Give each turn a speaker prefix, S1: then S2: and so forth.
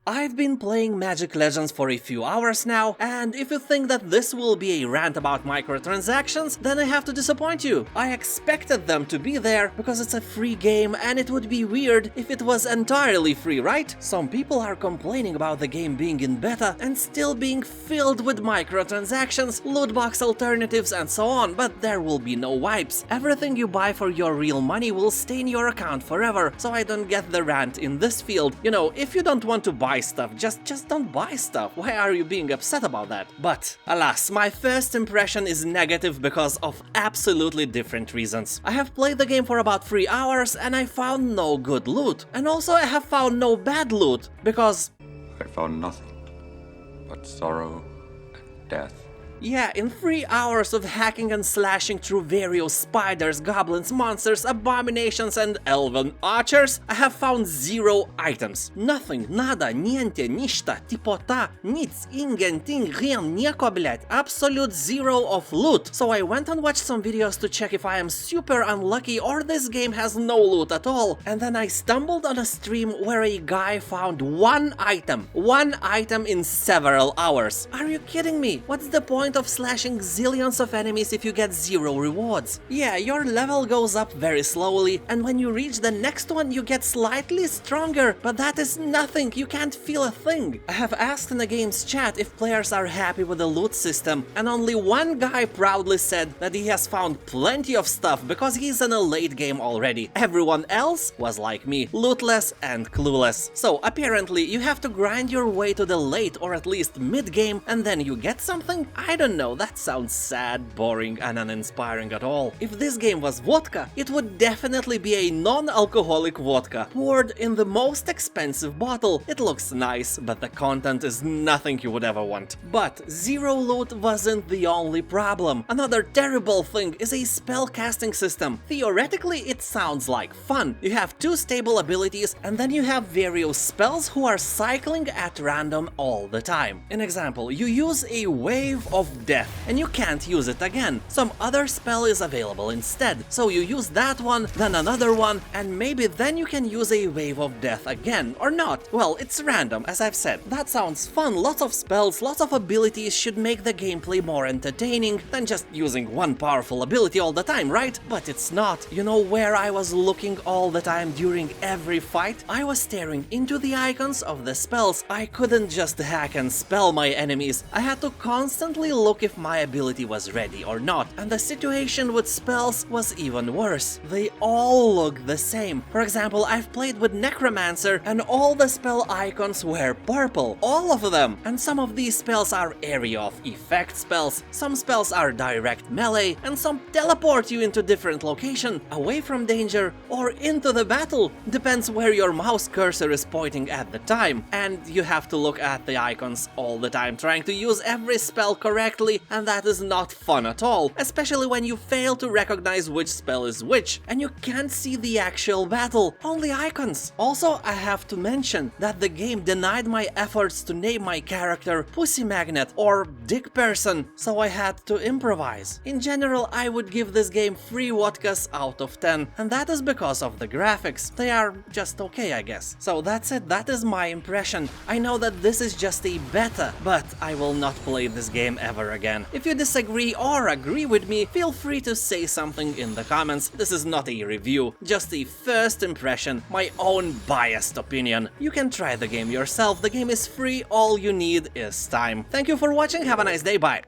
S1: I've been playing Magic Legends for a few hours now, and if you think that this will be a rant about microtransactions, then I have to disappoint you. I expected them to be there because it's a free game and it would be weird if it was entirely free, right? Some people are complaining about the game being in beta and still being filled with microtransactions, loot box alternatives and so on, but there will be no wipes. Everything you buy for your real money will stay in your account forever, so I don't get the rant in this field. You know, if you don't want to buy stuff, just don't buy stuff. Why are you being upset about that? But alas, my first impression is negative because of absolutely different reasons. I have played the game for about 3 hours and I found no good loot. And also I have found no bad loot because
S2: I found nothing but sorrow and death.
S1: yeah, in 3 hours of hacking and slashing through various spiders, goblins, monsters, abominations and elven archers, I have found 0 items. Nothing, nada, niente, ništa, tipota, nic, ingenting, rien, nieko, blять. Absolute 0 of loot. So I went and watched some videos to check if I am super unlucky or this game has no loot at all. And then I stumbled on a stream where a guy found 1 item. 1 item in several hours. Are you kidding me? What's the point of slashing zillions of enemies if you get 0 rewards? Yeah, your level goes up very slowly, and when you reach the next one you get slightly stronger, but that is nothing, you can't feel a thing. I have asked in the game's chat if players are happy with the loot system, and only one guy proudly said that he has found plenty of stuff because he's in a late game already. Everyone else was like me, lootless and clueless. So apparently you have to grind your way to the late or at least mid game and then you get something? I don't know, that sounds sad, boring and uninspiring at all. If this game was vodka, it would definitely be a non-alcoholic vodka, poured in the most expensive bottle. It looks nice, but the content is nothing you would ever want. But 0 loot wasn't the only problem. Another terrible thing is a spell casting system. Theoretically, it sounds like fun. You have 2 stable abilities and then you have various spells who are cycling at random all the time. An example, you use a wave of death and you can't use it again. Some other spell is available instead, so you use that one, then another one, and maybe then you can use a wave of death again, or not. Well, it's random, as I've said. That sounds fun, lots of spells, lots of abilities should make the gameplay more entertaining than just using one powerful ability all the time, right? But it's not. You know where I was looking all the time during every fight? I was staring into the icons of the spells. I couldn't just hack and spell my enemies. I had to constantly look if my ability was ready or not, and the situation with spells was even worse. They all look the same. For example, I've played with Necromancer and all the spell icons were purple. All of them! And some of these spells are area of effect spells, some spells are direct melee, and some teleport you into different location, away from danger, or into the battle. Depends where your mouse cursor is pointing at the time. And you have to look at the icons all the time, trying to use every spell correctly, and that is not fun at all, especially when you fail to recognize which spell is which, and you can't see the actual battle, only icons. Also, I have to mention that the game denied my efforts to name my character Pussy Magnet or Dick Person, so I had to improvise. In general, I would give this game 3 vodkas out of 10, and that is because of the graphics. They are just okay, I guess. So that's it, that is my impression. I know that this is just a beta, but I will not play this game ever again. If you disagree or agree with me, feel free to say something in the comments. This is not a review, just a first impression, my own biased opinion. You can try the game yourself, the game is free, all you need is time. Thank you for watching, have a nice day, bye!